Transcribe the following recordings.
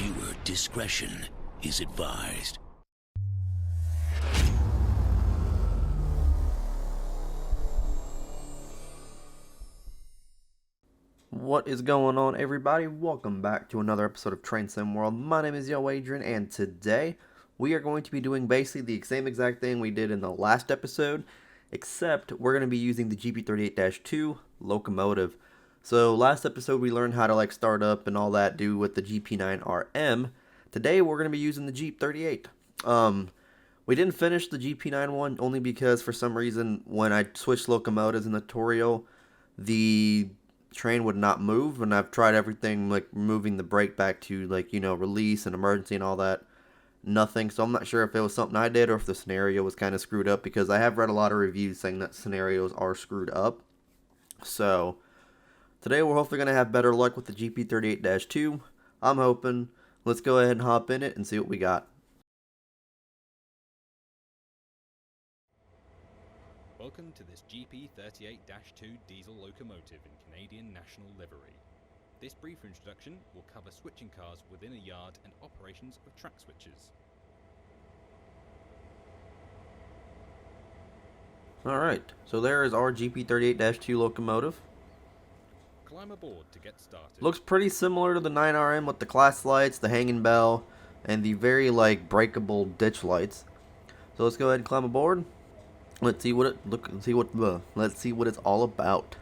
Viewer discretion is advised. What is going on, everybody? Welcome back to another episode of Train Sim World. My name is YoAdrian, and today we are going to be doing basically the same exact thing we did in the last episode, except we're going to be using the GP38-2 locomotive. So last episode we learned how to start up and all that do with the GP9RM. Today we're going to be using the Jeep 38. We didn't finish the GP9 one only because for some reason when I switched locomotives in the tutorial, the train would not move, and I've tried everything like moving the brake back to release and emergency and all that. Nothing. So I'm not sure if it was something I did or if the scenario was kind of screwed up, because I have read a lot of reviews saying that scenarios are screwed up. So today we're hopefully going to have better luck with the GP38-2. I'm hoping. Let's go ahead and hop in it and see what we got. Welcome to this GP38-2 diesel locomotive in Canadian national livery. This brief introduction will cover switching cars within a yard and operations of track switches. Alright, so there is our GP38-2 locomotive. Climb aboard to get started. Looks pretty similar to the 9RM with the class lights, the hanging bell, and the very breakable ditch lights. So let's go ahead and climb aboard. Let's see what let's see what it's all about.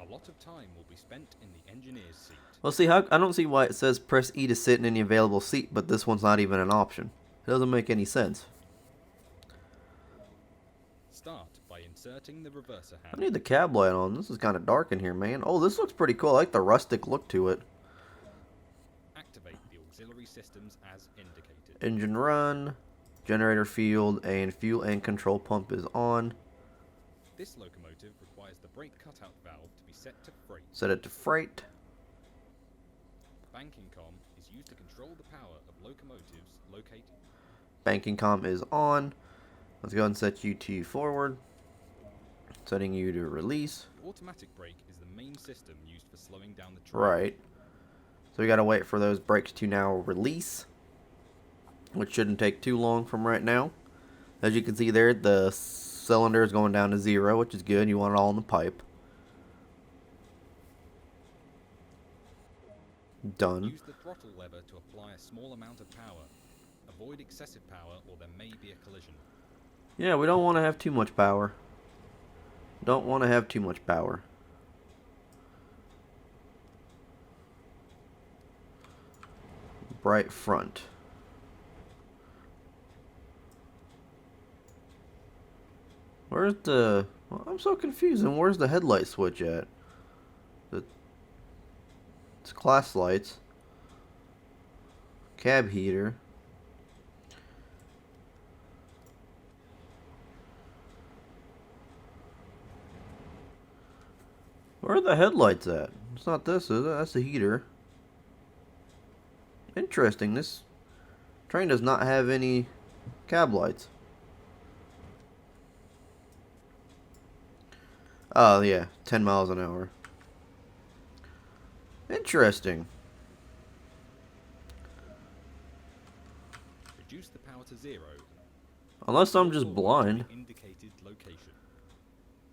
A lot of time will be spent in the engineer's seat. Well, see, I don't see why it says press E to sit in any available seat, but this one's not even an option. It doesn't make any sense. Start by inserting the reverser I hand. need the cab light on. This is kind of dark in here, man. Oh, this looks pretty cool. I like the rustic look to it. Activate the auxiliary systems as indicated. Engine run, generator field, and fuel and control pump is on. This locomotive requires the brake cutout valve to be set to freight. Set it to freight. Banking com is used to control the power of locomotives located. Banking com is on. Let's go and set you to forward. Setting you to release. The automatic brake is the main system used for slowing down the train. Right. So we gotta wait for those brakes to now release, which shouldn't take too long from right now. As you can see there, the cylinder is going down to 0, which is good. You want it all in the pipe. Done. Use the throttle lever to apply a small amount of power. Avoid excessive power or there may be a collision. Yeah, we don't want to have too much power. Don't want to have too much power. Bright front. Where's the... Well, I'm so confused. And where's the headlight switch at? It's class lights. Cab heater. Where are the headlights at? It's not this, is it? That's the heater. Interesting. This train does not have any cab lights. Oh, yeah. 10 miles an hour. Interesting. Reduce the power to 0. Unless I'm just blind. Indicated location.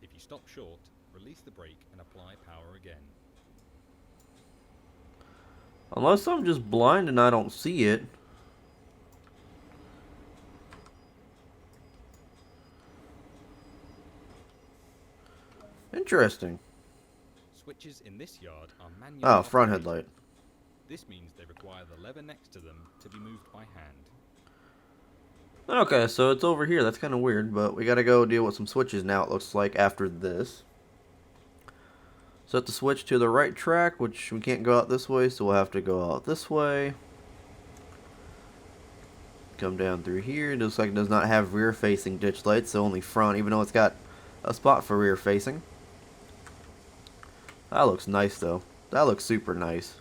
If you stop short, release the brake and apply power again. Unless I'm just blind and I don't see it. Interesting. Switches in this yard are manual. Oh, front operated. headlight. This means they require the lever next to them to be moved by hand. Okay, so it's over here. That's kind of weird, but we gotta go deal with some switches now, it looks like, after this. Set the switch to the right track, which we can't go out this way, so we'll have to go out this way. Come down through here. It looks like it does not have rear-facing ditch lights, so only front, even though it's got a spot for rear-facing. That looks nice, though. That looks super nice.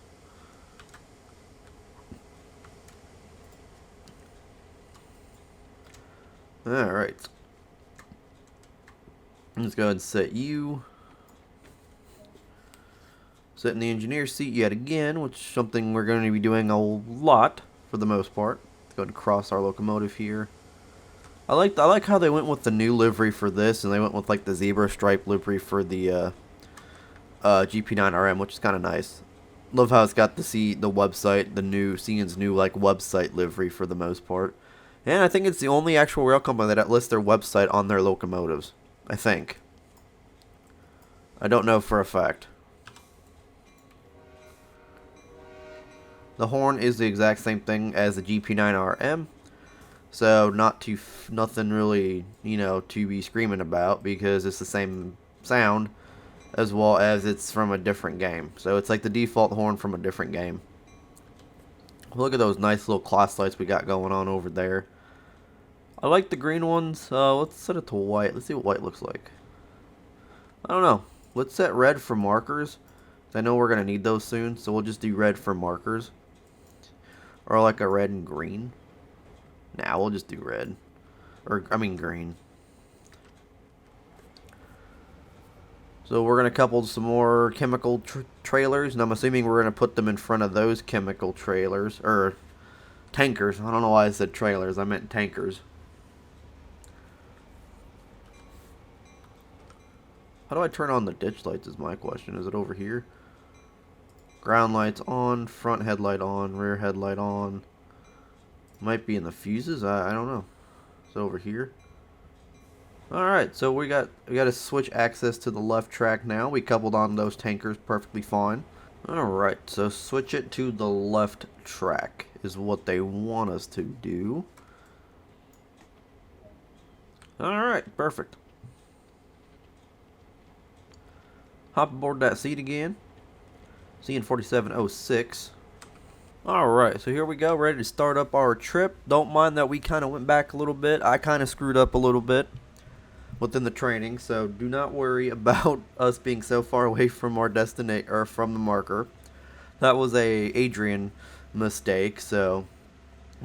Alright. Let's go ahead and set you. Sit in the engineer's seat yet again, which is something we're going to be doing a lot for the most part. Let's go ahead and cross our locomotive here. I like how they went with the new livery for this, and they went with like the zebra stripe livery for the GP9RM, which is kind of nice. Love how it's got the website, the new CN's new like website livery for the most part. And I think it's the only actual rail company that lists their website on their locomotives. I think. I don't know for a fact. The horn is the exact same thing as the GP9RM. So nothing really, to be screaming about, because it's the same sound, as well as it's from a different game. So it's like the default horn from a different game. Look at those nice little class lights we got going on over there. I like the green ones. Let's set it to white. Let's see what white looks like. I don't know. Let's set red for markers. I know we're going to need those soon, so we'll just do red for markers. Or like a red and green. Nah, we'll just do red. Green. So we're going to couple some more chemical trailers, and I'm assuming we're going to put them in front of those chemical trailers, or tankers. I don't know why I said trailers, I meant tankers. How do I turn on the ditch lights is my question. Is it over here? Ground lights on, front headlight on, rear headlight on. Might be in the fuses, I don't know. It's over here. Alright, so we got to switch access to the left track now. We coupled on those tankers perfectly fine. Alright, so switch it to the left track is what they want us to do. Alright, perfect. Hop aboard that seat again. CN4706. Alright, so here we go, ready to start up our trip. Don't mind that we kind of went back a little bit. I kind of screwed up a little bit within the training, so do not worry about us being so far away from our destination, or from the marker. That was a Adrian mistake, so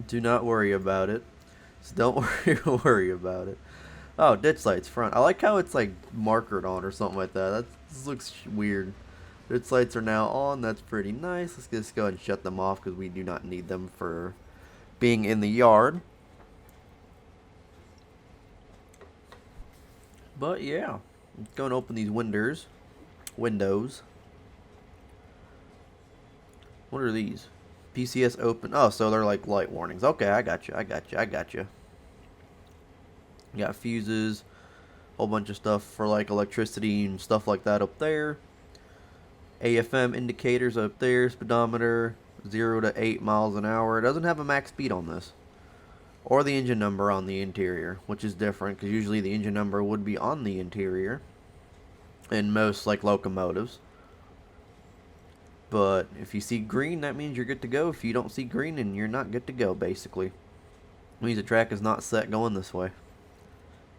do not worry about it. So don't worry about it. Oh, ditch lights front. I like how it's like markered on or something like that. This looks weird. Ditch lights are now on. That's pretty nice. Let's just go ahead and shut them off because we do not need them for being in the yard. But yeah, let's go and open these windows. What are these? PCS open. Oh, so they're like light warnings. Okay, I got you. You got fuses, whole bunch of stuff for like electricity and stuff like that up there. AFM indicators up there, speedometer 0 to 8 miles an hour. It doesn't have a max speed on this, or the engine number on the interior, which is different because usually the engine number would be on the interior in most like locomotives. But if you see green, that means you're good to go. If you don't see green, then you're not good to go, basically. It means the track is not set going this way.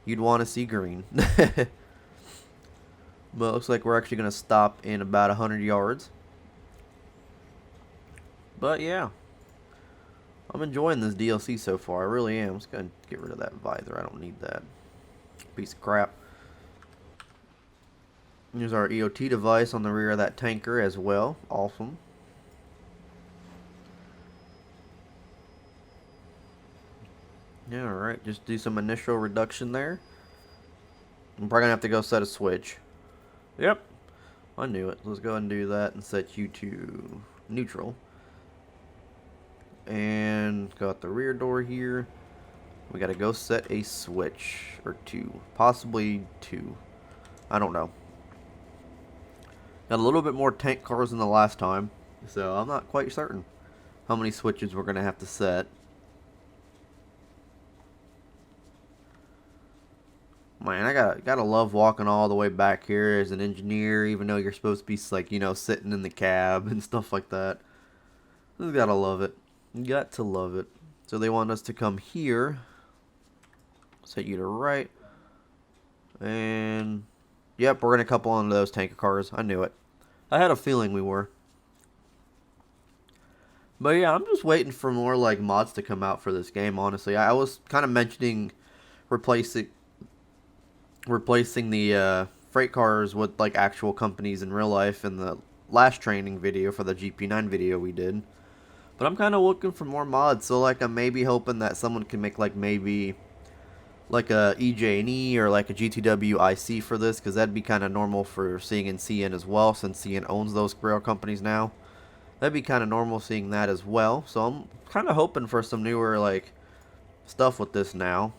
You'd want to see green. But it looks like we're actually going to stop in about 100 yards. But yeah, I'm enjoying this DLC so far. I really am. I'm just going to get rid of that visor. I don't need that piece of crap. Here's our EOT device on the rear of that tanker as well. Awesome. Yeah, alright, just do some initial reduction there. I'm probably going to have to go set a switch. Yep, I knew it. Let's go ahead and do that and set you to neutral. And got the rear door here. We got to go set a switch, or two. Possibly two. I don't know. Got a little bit more tank cars than the last time, so I'm not quite certain how many switches we're going to have to set. Man, I gotta love walking all the way back here as an engineer, even though you're supposed to be like, sitting in the cab and stuff like that. You gotta love it. You got to love it. So they want us to come here. Set you to right. And yep, we're gonna couple onto those tanker cars. I knew it. I had a feeling we were. But yeah, I'm just waiting for more like mods to come out for this game, honestly. I was kind of mentioning replacing the freight cars with like actual companies in real life in the last training video for the GP9 video we did. But I'm kind of looking for more mods, so like I'm maybe hoping that someone can make like maybe like a EJ&E or like a GTW IC for this, because that'd be kind of normal for seeing in CN as well, since CN owns those rail companies now. That'd be kind of normal seeing that as well. So I'm kind of hoping for some newer like stuff with this now,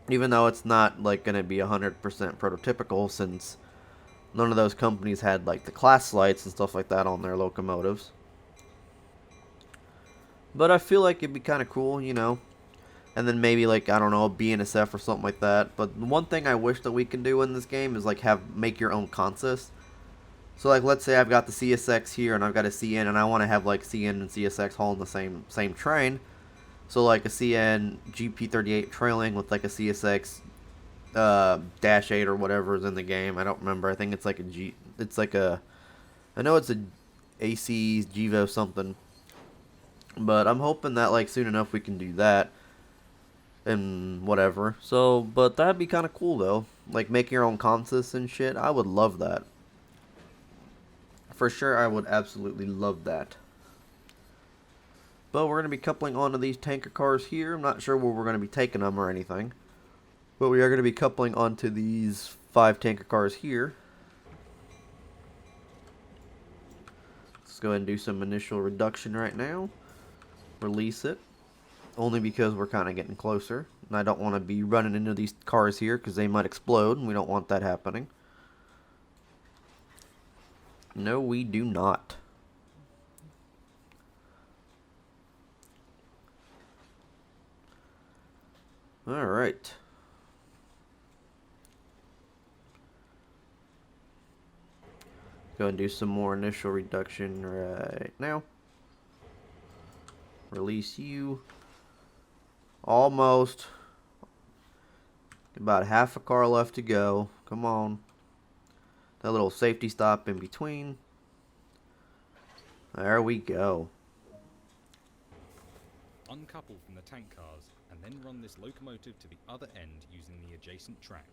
even though it's not like going to be 100% prototypical, since none of those companies had like the class lights and stuff like that on their locomotives. But I feel like it'd be kind of cool, you know. And then maybe like, I don't know, a BNSF or something like that. But one thing I wish that we can do in this game is like make your own consist. So like, let's say I've got the CSX here and I've got a CN, and I want to have like CN and CSX hauling the same train. So like a CN GP38 trailing with like a CSX dash 8 or whatever is in the game. I don't remember. I think it's like I know it's a AC Givo something. But I'm hoping that like soon enough we can do that and whatever. So, but that'd be kind of cool though. Like making your own consists and shit. I would love that. For sure, I would absolutely love that. But we're going to be coupling onto these tanker cars here. I'm not sure where we're going to be taking them or anything. But we are going to be coupling onto these 5 tanker cars here. Let's go ahead and do some initial reduction right now. Release it. Only because we're kind of getting closer. And I don't want to be running into these cars here because they might explode. And we don't want that happening. No, we do not. Alright. Go and do some more initial reduction right now. Release you. Almost. About half a car left to go. Come on. That little safety stop in between. There we go. Uncouple from the tank cars and then run this locomotive to the other end using the adjacent track.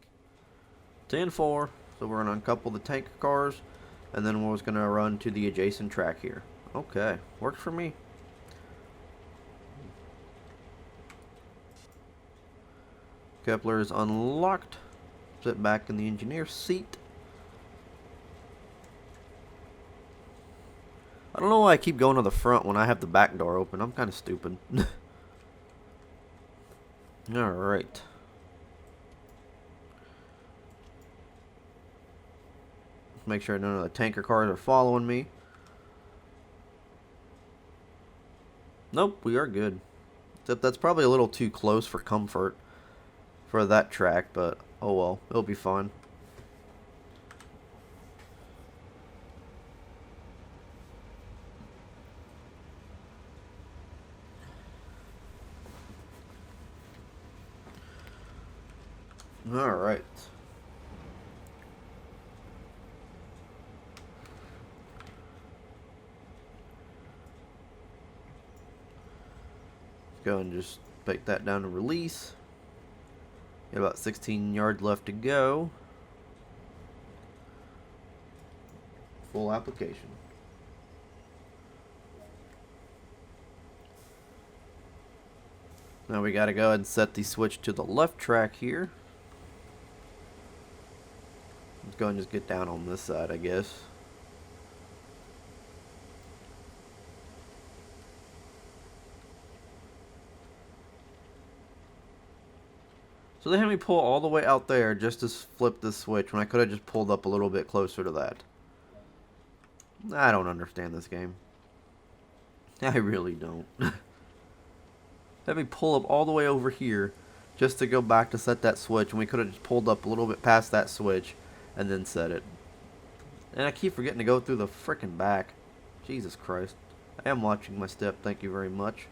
10-4. So we're going to uncouple the tanker cars, and then we're just going to run to the adjacent track here. Okay. Works for me. Kepler is unlocked. Sit back in the engineer's seat. I don't know why I keep going to the front when I have the back door open. I'm kind of stupid. Alright. Make sure none of the tanker cars are following me. Nope, we are good. Except that's probably a little too close for comfort for that track, but oh well, it'll be fine. Alright. Go and just take that down to release. Got about 16 yards left to go. Full application. Now we gotta go ahead and set the switch to the left track here. Let's go and just get down on this side, I guess. So they had me pull all the way out there just to flip this switch when I could have just pulled up a little bit closer to that. I don't understand this game. I really don't. Had me pull up all the way over here just to go back to set that switch, and we could have just pulled up a little bit past that switch and then set it. And I keep forgetting to go through the frickin' back. Jesus Christ. I am watching my step, thank you very much.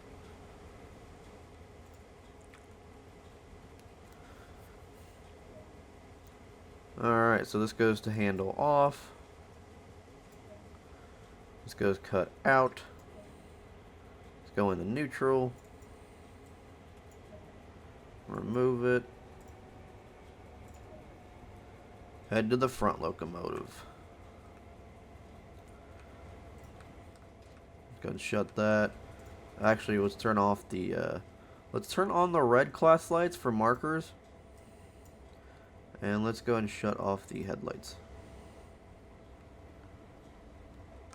Alright, so this goes to handle off. This goes cut out. Let's go into neutral. Remove it. Head to the front locomotive. Go and shut that. Actually, let's turn off the, let's turn on the red class lights for markers. And let's go and shut off the headlights.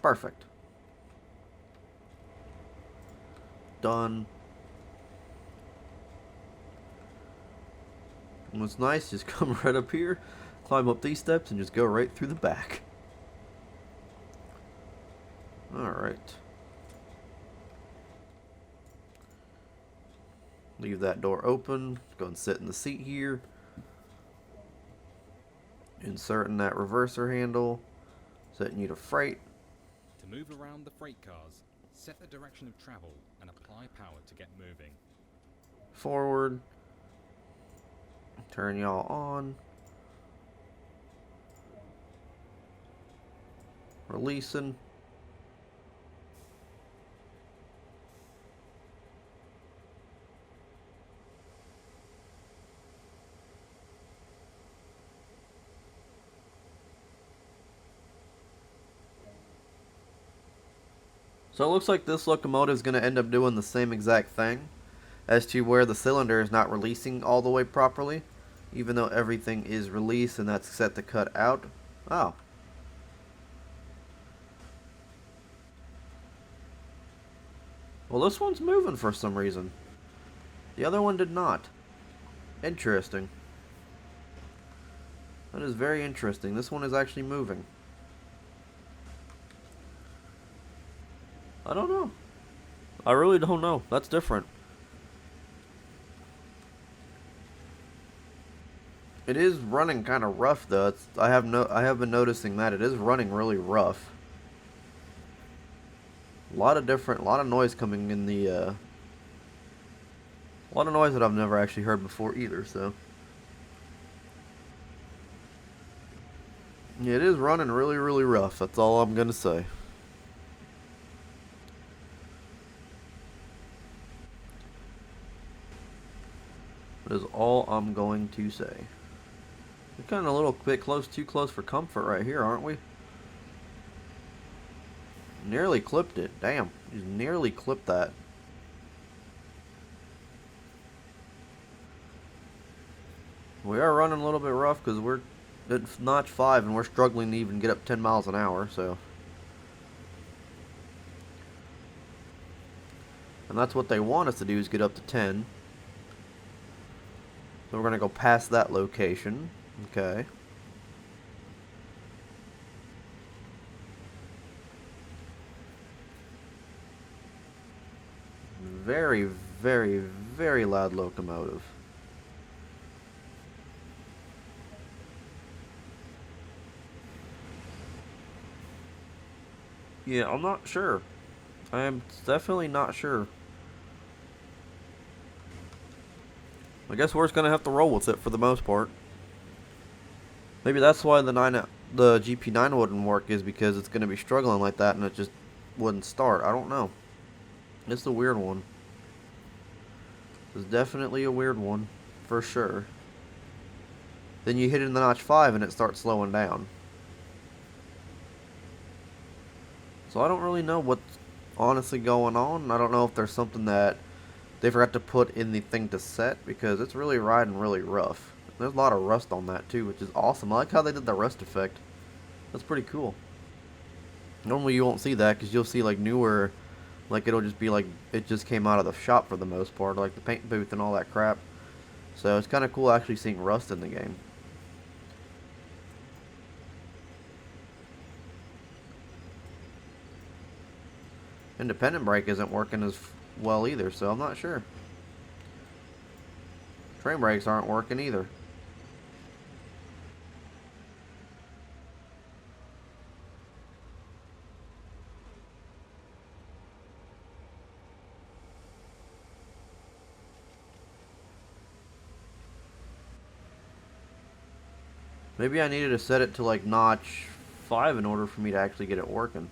Perfect. Done. And what's nice, just come right up here, climb up these steps, and just go right through the back. Alright. Leave that door open. Go and sit in the seat here. Inserting that reverser handle. Setting you to freight. To move around the freight cars, set the direction of travel and apply power to get moving. Forward. Turn y'all on. Releasing. So it looks like this locomotive is going to end up doing the same exact thing as to where the cylinder is not releasing all the way properly, even though everything is released and that's set to cut out. Oh. Well, this one's moving for some reason. The other one did not. Interesting. That is very interesting. This one is actually moving. I don't know. I really don't know. That's different. It is running kind of rough though. I have been noticing that it is running really rough. A lot of noise coming in the a lot of noise that I've never actually heard before either, so yeah, it is running really, really rough. That's all I'm gonna say. That is all I'm going to say. We're kind of a little bit too close for comfort right here, aren't we? Nearly clipped it. Damn, just nearly clipped that. We are running a little bit rough because we're at notch 5 and we're struggling to even get up 10 miles an hour, so. And that's what they want us to do, is get up to 10. So we're going to go past that location. Okay. Very, very, very loud locomotive. Yeah, I'm not sure. I am definitely not sure. I guess we're just gonna have to roll with it for the most part. Maybe that's why the GP9 wouldn't work, is because it's gonna be struggling like that and it just wouldn't start. I don't know. It's a weird one. It's definitely a weird one, for sure. Then you hit it in the notch 5 and it starts slowing down. So I don't really know what's honestly going on. I don't know if there's something that they forgot to put in the thing to set, because it's really riding really rough. There's a lot of rust on that too, which is awesome. I like how they did the rust effect. That's pretty cool. Normally you won't see that, because you'll see like newer, like it'll just be like it just came out of the shop for the most part, like the paint booth and all that crap. So it's kind of cool actually seeing rust in the game. Independent brake isn't working as well either, so I'm not sure. Train brakes aren't working either. Maybe I needed to set it to like notch 5 in order for me to actually get it working.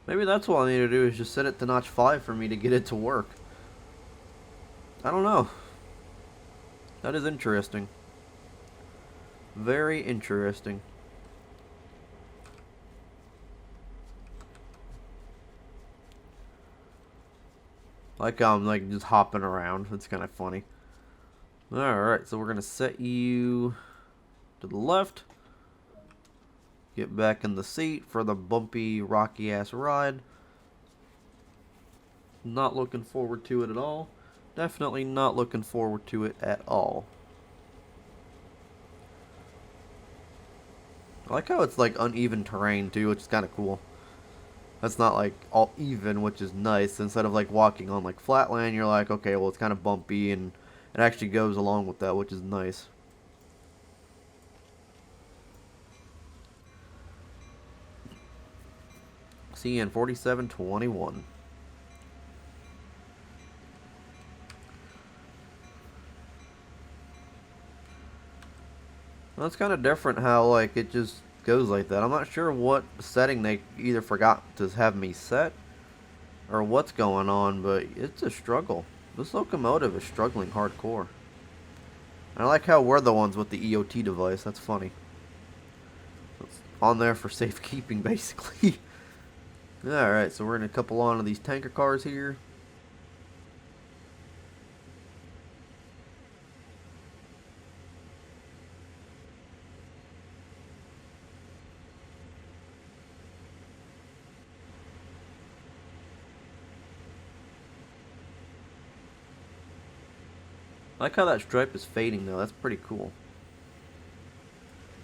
Maybe that's what I need to do, is just set it to notch 5 for me to get it to work. I don't know. That is interesting. Very interesting. Like I'm like just hopping around. It's kind of funny. Alright, so we're going to set you to the left. Get back in the seat for the bumpy, rocky ass ride. Not looking forward to it at all. Definitely not looking forward to it at all. I like how it's like uneven terrain too, which is kind of cool. That's not like all even, which is nice. Instead of like walking on like flat land, you're like, okay, well it's kind of bumpy, and it actually goes along with that, which is nice. CN 4721. Well, it's kind of different how like it just goes like that. I'm not sure what setting they either forgot to have me set or what's going on, but it's a struggle. This locomotive is struggling hardcore. I like how we're the ones with the EOT device. That's funny. It's on there for safekeeping, basically. Alright, so we're in a couple on of these tanker cars here. I like how that stripe is fading though, that's pretty cool.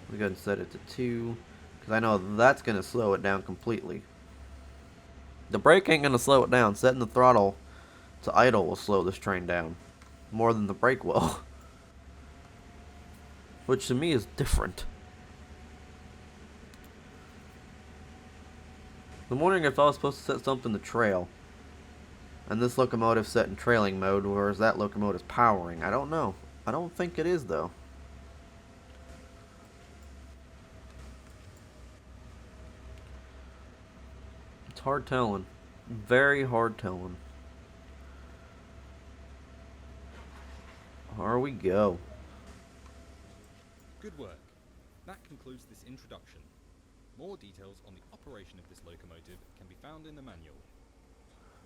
We go ahead and set it to 2, because I know that's going to slow it down completely. The brake ain't going to slow it down. Setting the throttle to idle will slow this train down more than the brake will. Which to me is different. I'm wondering if I was supposed to set something to trail. And this locomotive set in trailing mode, or is that locomotive powering? I don't know. I don't think it is though. It's hard telling. Very hard telling. Here we go. Good work. That concludes this introduction. More details on the operation of this locomotive can be found in the manual.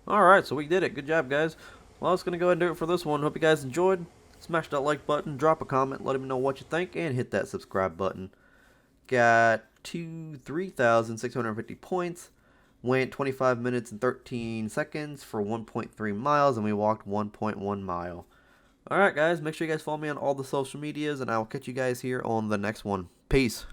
Alright, so we did it. Good job, guys. Well, I was going to go ahead and do it for this one. Hope you guys enjoyed. Smash that like button, drop a comment, let me know what you think, and hit that subscribe button. Got 3,650 points. Went 25 minutes and 13 seconds for 1.3 miles, and we walked 1.1 mile. Alright, guys. Make sure you guys follow me on all the social medias, and I will catch you guys here on the next one. Peace.